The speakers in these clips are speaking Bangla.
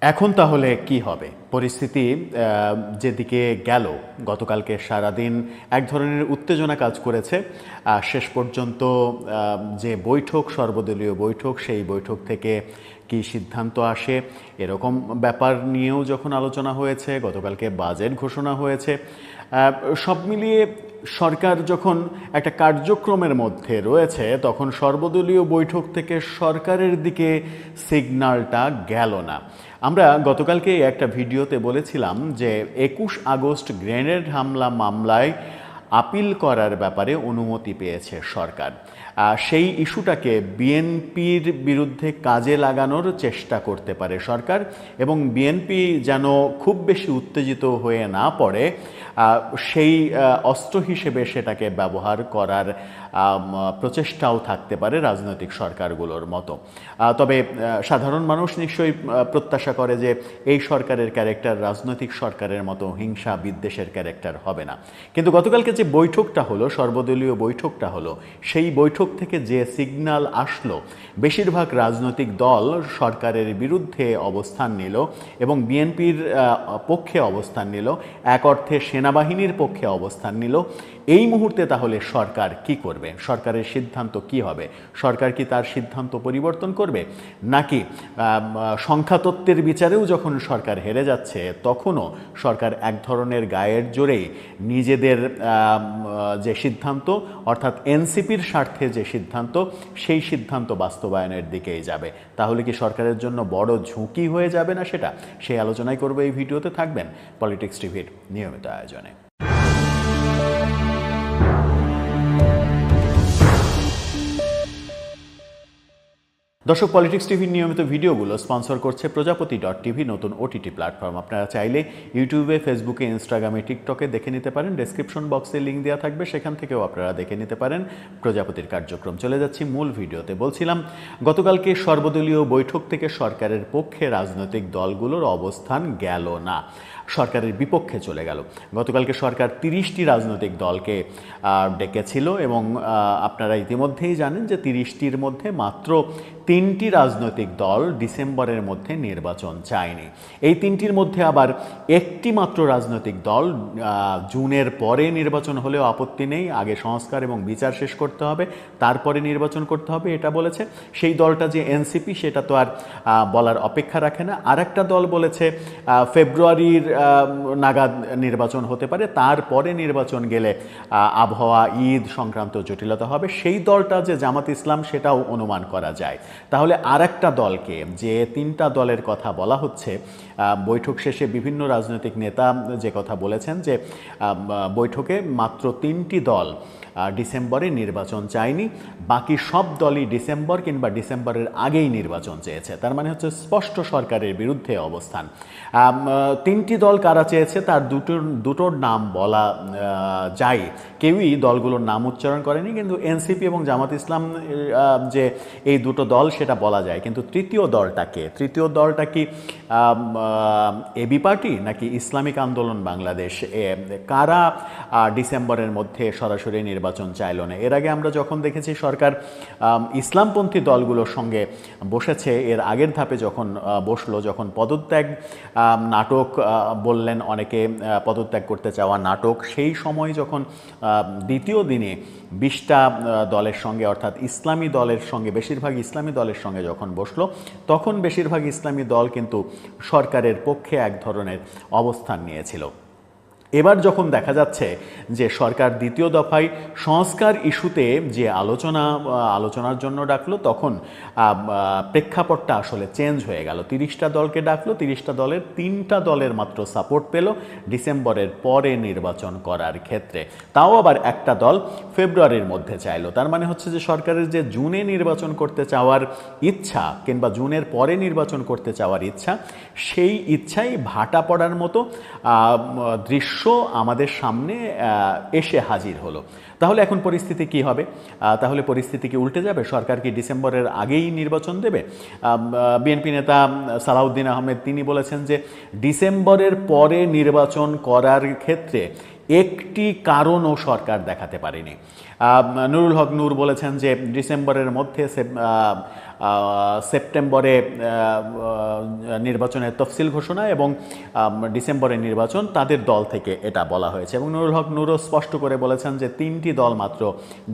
এখন তাহলে কি হবে? পরিস্থিতি যেদিকে গেল, গতকালকে সারাদিন এক ধরনের উত্তেজনা কাজ করেছে। শেষ পর্যন্ত যে বৈঠক, সর্বদলীয় বৈঠক, সেই বৈঠক থেকে কি সিদ্ধান্ত আসে এরকম ব্যাপার নিয়েও যখন আলোচনা হয়েছে, গতকালকে বাজেট ঘোষণা হয়েছে। সব মিলিয়ে সরকার যখন একটা কার্যক্রমের মধ্যে রয়েছে, তখন সর্বদলীয় বৈঠক থেকে সরকারের দিকে সিগন্যালটা গেল না। আমরা গতকালকে একটা ভিডিওতে বলেছিলাম যে ২১ আগস্ট গ্রেনেড হামলা মামলায় আপিল করার ব্যাপারে অনুমতি পেয়েছে সরকার। সেই ইস্যুটাকে বিএনপির বিরুদ্ধে কাজে লাগানোর চেষ্টা করতে পারে সরকার, এবং বিএনপি যেন খুব বেশি উত্তেজিত হয়ে না পড়ে, সেই অস্ত্র হিসেবে সেটাকে ব্যবহার করার প্রচেষ্টাও থাকতে পারে রাজনৈতিক সরকারগুলোর মতো। তবে সাধারণ মানুষ নিশ্চয়ই প্রত্যাশা করে যে এই সরকারের ক্যারেক্টার রাজনৈতিক সরকারের মতো হিংসা বিদ্বেষের ক্যারেক্টার হবে না। কিন্তু গতকালকে যে বৈঠকটা হলো, সর্বদলীয় বৈঠকটা হলো, সেই বৈঠক থেকে যে সিগন্যাল আসলো, বেশিরভাগ রাজনৈতিক দল সরকারের বিরুদ্ধে অবস্থান নিল এবং বিএনপির পক্ষে অবস্থান নিল, এক অর্থে সেনাবাহিনীর পক্ষে অবস্থান নিল। এই মুহূর্তে তাহলে সরকার কি করবে? সরকারের সিদ্ধান্ত কি হবে? সরকার কি তার সিদ্ধান্ত পরিবর্তন করবে, নাকি সংখ্যাতত্ত্বের বিচারেও যখন সরকার হেরে যাচ্ছে তখনও সরকার এক ধরনের গায়ের জোরেই নিজেদের যে সিদ্ধান্ত, অর্থাৎ এনসিপির স্বার্থে যে সিদ্ধান্ত, সেই সিদ্ধান্ত বাস্তবায়নের দিকেই যাবে? তাহলে কি সরকারের জন্য বড় ঝুঁকি হয়ে যাবে না সেটা? সেই আলোচনাই করবে এই ভিডিওতে। থাকবেন পলিটিক্স টিভির নিয়মিত আয়োজনে। দর্শক, পলিটিক্স টিভির নিয়মিত ভিডিওগুলো স্পন্সর করছে প্রজাপতি.টিভি, নতুন ওটিটি প্ল্যাটফর্ম। আপনারা চাইলে ইউটিউবে, ফেসবুকে, ইনস্টাগ্রামে, টিকটকে দেখে নিতে পারেন। ডেসক্রিপশন বক্সে লিঙ্ক দেওয়া থাকবে, সেখান থেকেও আপনারা দেখে নিতে পারেন প্রজাপতির কার্যক্রম। চলে যাচ্ছি মূল ভিডিওতে। বলছিলাম, গতকালকে সর্বদলীয় বৈঠক থেকে সরকারের পক্ষে রাজনৈতিক দলগুলোর অবস্থান গেল না, সরকারের বিপক্ষে চলে গেল। গতকালকে সরকার 30টি রাজনৈতিক দলকে ডেকেছিল এবং আপনারা ইতিমধ্যেই জানেন যে 30টির মধ্যে মাত্র 3টি রাজনৈতিক দল ডিসেম্বরের মধ্যে নির্বাচন চায়নি। এই 3টির মধ্যে আবার একটি মাত্র রাজনৈতিক দল জুনের পরে নির্বাচন হলেও আপত্তি নেই, আগে সংস্কার এবং বিচার শেষ করতে হবে, তারপরে নির্বাচন করতে হবে, এটা বলেছে। সেই দলটা যে এনসিপি, সেটা তো আর বলার অপেক্ষা রাখে না। আর একটা দল বলেছে ফেব্রুয়ারির নাগাদ নির্বাচন হতে পারে, তারপরে নির্বাচন গেলে আবহাওয়া, ঈদ সংক্রান্ত জটিলতা হবে। সেই দলটা যে জামাত ইসলাম, সেটাও অনুমান করা যায়। তাহলে আর একটা দলকে, যে 3টা দলের কথা বলা হচ্ছে, বৈঠক শেষে বিভিন্ন রাজনৈতিক নেতা যে কথা বলেছেন যে বৈঠকে মাত্র 3টি দল ডিসেম্বরে নির্বাচন চায়নি, বাকি সব দলই ডিসেম্বর কিংবা ডিসেম্বরের আগেই নির্বাচন চেয়েছে। তার মানে হচ্ছে স্পষ্ট সরকারের বিরুদ্ধে অবস্থান। 3টি দল কারা চেয়েছে তার দুটোর নাম বলা যায়। কেউই দলগুলোর নাম উচ্চারণ করেনি, কিন্তু এনসিপি এবং জামাত ইসলাম যে এই দুটো দল, সেটা বলা যায়। কিন্তু তৃতীয় দলটা কি এবি পার্টি নাকি ইসলামিক আন্দোলন বাংলাদেশ? কারা ডিসেম্বরের মধ্যে সরাসরি নির্বাচন চাইল না? এর আগে আমরা যখন দেখেছি সরকার ইসলামপন্থী দলগুলোর সঙ্গে বসেছে, এর আগের ধাপে যখন বসলো, যখন পদত্যাগ নাটক বললেন অনেকে, পদত্যাগ করতে চাওয়া নাটক, সেই সময় যখন দ্বিতীয় দিনে 20টা দলের সঙ্গে, অর্থাৎ ইসলামী দলের সঙ্গে, বেশিরভাগ ইসলামী দলের সঙ্গে যখন বসলো, তখন বেশিরভাগ ইসলামী দল কিন্তু সরকারের পক্ষে এক ধরনের অবস্থান নিয়েছিল। এবার যখন দেখা যাচ্ছে যে সরকার দ্বিতীয় দফায় সংস্কার ইস্যুতে যে আলোচনার জন্য ডাকলো, তখন প্রেক্ষাপটটা আসলে চেঞ্জ হয়ে গেল। 30টা দলকে ডাকলো, 30টা দলের 3টা দলের মাত্র সাপোর্ট পেল ডিসেম্বরের পরে নির্বাচন করার ক্ষেত্রে। তাও আবার একটা দল ফেব্রুয়ারির মধ্যে চাইলো। তার মানে হচ্ছে যে সরকারের যে জুনে নির্বাচন করতে চাওয়ার ইচ্ছা, কিংবা জুনের পরে নির্বাচন করতে চাওয়ার ইচ্ছা, সেই ইচ্ছাই ভাটা পড়ার মতো দৃশ্য আমাদের সামনে এসে হাজির হলো। তাহলে এখন পরিস্থিতি কি হবে? তাহলে পরিস্থিতি কি উল্টে যাবে? সরকার কি ডিসেম্বরের আগেই নির্বাচন দেবে? বিএনপি নেতা সালাউদ্দিন আহমেদ তিনি বলেছেন যে ডিসেম্বরের পরে নির্বাচন করার ক্ষেত্রে একটি কারণও সরকার দেখাতে পারেনি। নুরুল হক নূর বলেছেন যে ডিসেম্বরের মধ্যে সেপ্টেম্বরে নির্বাচনের তফসিল ঘোষণা এবং ডিসেম্বরের নির্বাচন, তাদের দল থেকে এটা বলা হয়েছে। এবং নুরুল হক নূরও স্পষ্ট করে বলেছেন যে 3টি দল মাত্র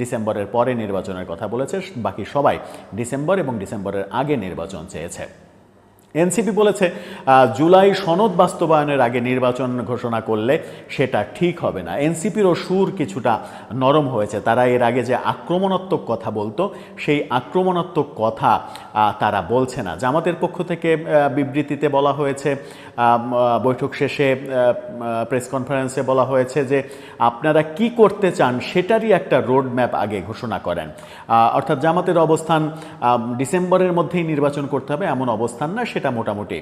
ডিসেম্বরের পরে নির্বাচনের কথা বলেছে, বাকি সবাই ডিসেম্বর এবং ডিসেম্বরের আগে নির্বাচন চেয়েছে। এনসিপি বলেছে জুলাই সনদ বাস্তবায়নের আগে নির্বাচন ঘোষণা করলে সেটা ঠিক হবে না। এনসিপিরও সুর কিছুটা নরম হয়েছে। তারা এর আগে যে আক্রমণাত্মক কথা বলতো, সেই আক্রমণাত্মক কথা তারা বলছে না। জামাতের পক্ষ থেকে বিবৃতিতে বলা হয়েছে, বৈঠক শেষে প্রেস কনফারেন্সে বলা হয়েছে যে আপনারা কি করতে চান সেটারই একটা রোড ম্যাপ আগে ঘোষণা করেন। অর্থাৎ জামাতের অবস্থান ডিসেম্বরের মধ্যেই নির্বাচন করতে হবে এমন অবস্থান না, সেটা মোটামুটি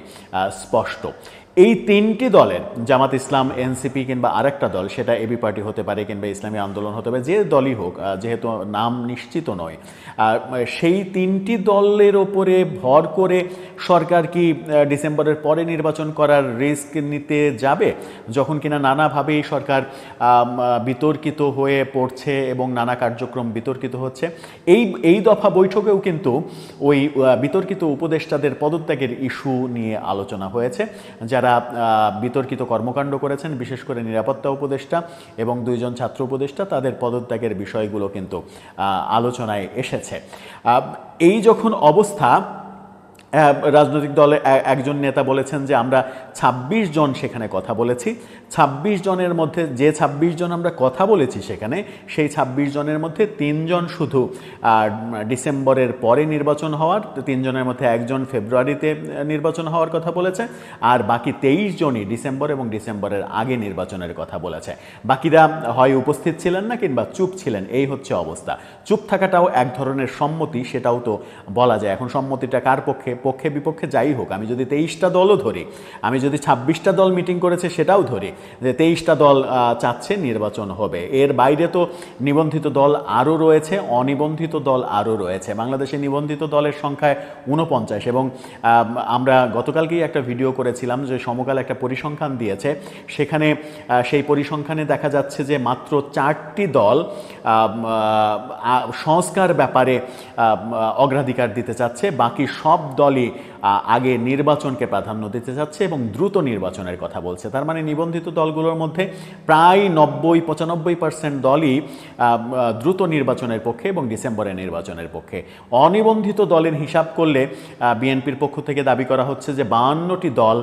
স্পষ্ট। এই 3টি দলের, জামাত ইসলাম, এনসিপি কিংবা আরেকটা দল, সেটা এবি পার্টি হতে পারে কিংবা ইসলামী আন্দোলন হতে পারে, যে দলই হোক, যেহেতু নাম নিশ্চিত নয়, সেই 3টি দলের ওপরে ভর করে সরকার কি ডিসেম্বরের পরে নির্বাচন করার রিস্ক নিতে যাবে, যখন কিনা নানাভাবেই সরকার বিতর্কিত হয়ে পড়ছে এবং নানা কার্যক্রম বিতর্কিত হচ্ছে। এই দফা বৈঠকেও কিন্তু ওই বিতর্কিত উপদেষ্টাদের পদত্যাগের ইস্যু নিয়ে আলোচনা হয়েছে। যারা বিতর্কিত কর্মকাণ্ড করেছেন, বিশেষ করে নিরাপত্তা উপদেষ্টা এবং 2জন ছাত্র উপদেষ্টা, তাদের পদত্যাগের বিষয়গুলো কিন্তু আলোচনায় এসেছে। এই যখন অবস্থা, রাজনৈতিক দলে একজন নেতা বলেছেন যে আমরা 26 জন সেখানে কথা বলেছি। 26 জনের মধ্যে যে 26 জন আমরা কথা বলেছি সেখানে, সেই 26 জনের মধ্যে 3 জন শুধু ডিসেম্বরের পরে নির্বাচন হওয়ার, 3 জনের মধ্যে একজন ফেব্রুয়ারিতে নির্বাচন হওয়ার কথা বলেছে, আর বাকি 23 জনই ডিসেম্বর এবং ডিসেম্বরের আগে নির্বাচনের কথা বলেছে। বাকিরা হয় উপস্থিত ছিলেন না কিংবা চুপ ছিলেন, এই হচ্ছে অবস্থা। চুপ থাকাটাও এক ধরনের সম্মতি, সেটাও তো বলা যায়। এখন সম্মতিটা কার পক্ষে, পক্ষে বিপক্ষে যাই হোক, আমি যদি 23টা দলও ধরি, আমি যদি 26টা দল মিটিং করেছে সেটাও ধরি, যে 23টা দল চাচ্ছে নির্বাচন হবে। এর বাইরে তো নিবন্ধিত দল আরও রয়েছে, অনিবন্ধিত দল আরও রয়েছে। বাংলাদেশে নিবন্ধিত দলের সংখ্যায় 49, এবং আমরা গতকালকেই একটা ভিডিও করেছিলাম যে সমকাল একটা পরিসংখ্যান দিয়েছে, সেখানে সেই পরিসংখ্যানে দেখা যাচ্ছে যে মাত্র 4টি দল সংস্কার ব্যাপারে অগ্রাধিকার দিতে চাচ্ছে, বাকি সব দলই আগে নির্বাচনকে প্রাধান্য দিতে চাচ্ছে এবং দ্রুত নির্বাচনের কথা বলছে। তার মানে নিবন্ধিত দলগুলোর মধ্যে প্রায় 90-95% দলই দ্রুত নির্বাচনের পক্ষে এবং ডিসেম্বরে নির্বাচনের পক্ষে। অনিবন্ধিত দলের হিসাব করলে বিএনপির পক্ষ থেকে দাবি করা হচ্ছে যে 52টি দল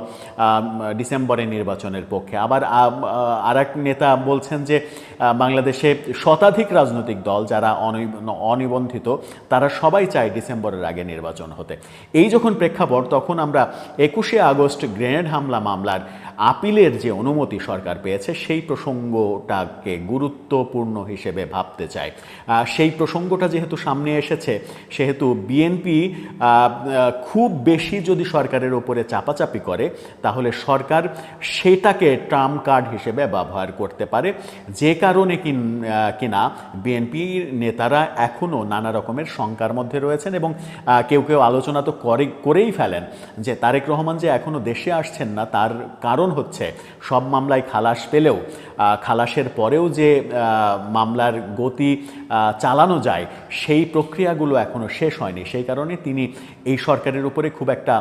ডিসেম্বরে নির্বাচনের পক্ষে। আবার আরেক নেতা বলছেন যে বাংলাদেশে শতাধিক রাজনৈতিক দল যারা অনিবন্ধিত, তারা সবাই চায় ডিসেম্বরের আগে নির্বাচন হতে। এই যখন প্রেক্ষাপট, তখন আমরা 21শে আগস্ট গ্রেনেড হামলা মামলার আপিলের যে অনুমতি সরকার পেয়েছে, সেই প্রসঙ্গটাকে গুরুত্বপূর্ণ হিসেবে ভাবতে চাই। সেই প্রসঙ্গটা যেহেতু সামনে এসেছে, সেহেতু বিএনপি খুব বেশি যদি সরকারের ওপরে চাপাচাপি করে, তাহলে সরকার সেটাকে ট্রাম্প কার্ড হিসেবে ব্যবহার করতে পারে। যে কারণে কিনা বিএনপির নেতারা এখনও নানা রকমের শঙ্কার মধ্যে রয়েছেন এবং কেউ কেউ আলোচনা তো করেই ফেলেন যে তারেক রহমান যে এখনও দেশে আসছেন না, তার কারণ হচ্ছে সব মামলায় খালাস পেলেও খালাসের পরেও যে মামলার গতি চালানো যায়, সেই প্রক্রিয়াগুলো এখনও শেষ হয়নি। সেই কারণে তিনি এই সরকারের উপরে খুব একটা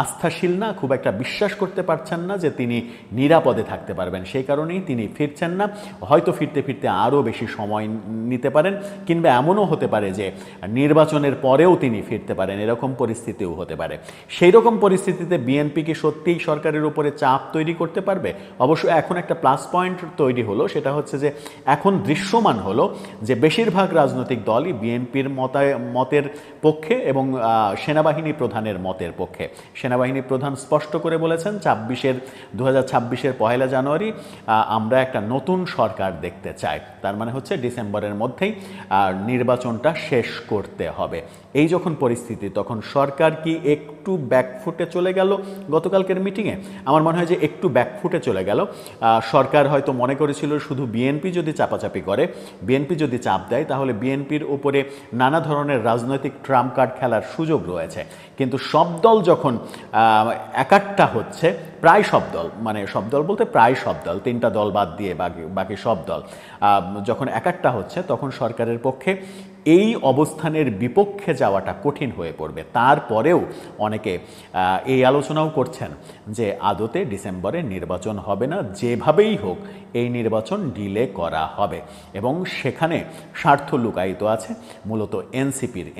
আস্থাশীল না, খুব একটা বিশ্বাস করতে পারছেন না যে তিনি নিরাপদে থাকতে পারবেন। সেই কারণেই তিনি ফিরছেন না। হয়তো ফিরতে ফিরতে আরও বেশি সময় নিতে পারেন, কিংবা এমনও হতে পারে যে নির্বাচনের পরেও তিনি ফিরতে পারেন, এরকম পরিস্থিতিও হতে পারে। সেই রকম পরিস্থিতিতে বিএনপি কি সত্যিই সরকারের উপরে চাপ তৈরি করতে পারবে? অবশ্য এখন একটা প্লাস পয়েন্ট তৈরি হলো, সেটা হচ্ছে যে এখন দৃশ্যমান হলো যে বেশিরভাগ রাজনৈতিক দলই বিএনপির মতের পক্ষে এবং সেনাবাহিনী প্রধানের মতের পক্ষে। সেনাবাহিনী প্রধান স্পষ্ট করে বলেছেন 2026-এর 1 জানুয়ারি আমরা একটা নতুন সরকার দেখতে চাই। তার মানে হচ্ছে ডিসেম্বরের মধ্যেই নির্বাচনটা শেষ করতে হবে। এই যখন পরিস্থিতি, তখন সরকার কি একটু ব্যাকফুটে চলে গেল গতকালকের মিটিংয়ে? আমার মনে হয় যে একটু ব্যাকফুটে চলে গেল। সরকার হয়তো মনে করেছিল শুধু বিএনপি যদি চাপাচাপি করে, বিএনপি যদি চাপ দেয়, তাহলে বিএনপির উপরে নানা ধরনের রাজনৈতিক ট্রাম্প কার্ড খেলার সুযোগ রয়েছে। কিন্তু সব দল যখন একাট্টা হচ্ছে, প্রায় সব দল, মানে সব দল বলতে প্রায় সব দল, 3টা দল বাদ দিয়ে বাকি সব দল যখন একাট্টা হচ্ছে, তখন সরকারের পক্ষে এই অবস্থানের বিপক্ষে যাওয়াটা কঠিন হয়ে পড়বে। তারপরেও অনেকে এই আলোচনাও করছেন যে আদতে ডিসেম্বরে নির্বাচন হবে না, যেভাবেই হোক এই নির্বাচন ডিলে করা হবে এবং সেখানে স্বার্থ লুকায়িত আছে মূলত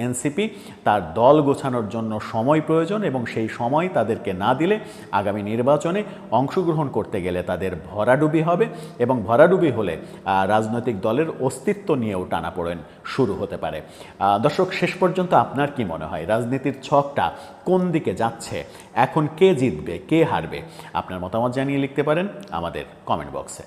এনসিপি তার দল গোছানোর জন্য সময় প্রয়োজন এবং সেই সময় তাদেরকে না দিলে আগামী নির্বাচনে অংশগ্রহণ করতে গেলে তাদের ভরাডুবি হবে এবং ভরাডুবি হলে রাজনৈতিক দলের অস্তিত্ব নিয়েও টানাপোড়েন শুরু হতে পারে। দর্শক, শেষ পর্যন্ত আপনার কি মনে হয় রাজনীতির ছকটা কোন দিকে যাচ্ছে, এখন কে জিতবে কে হারবে? আপনার মতামত জানিয়ে লিখতে পারেন আমাদের কমেন্ট বক্সে।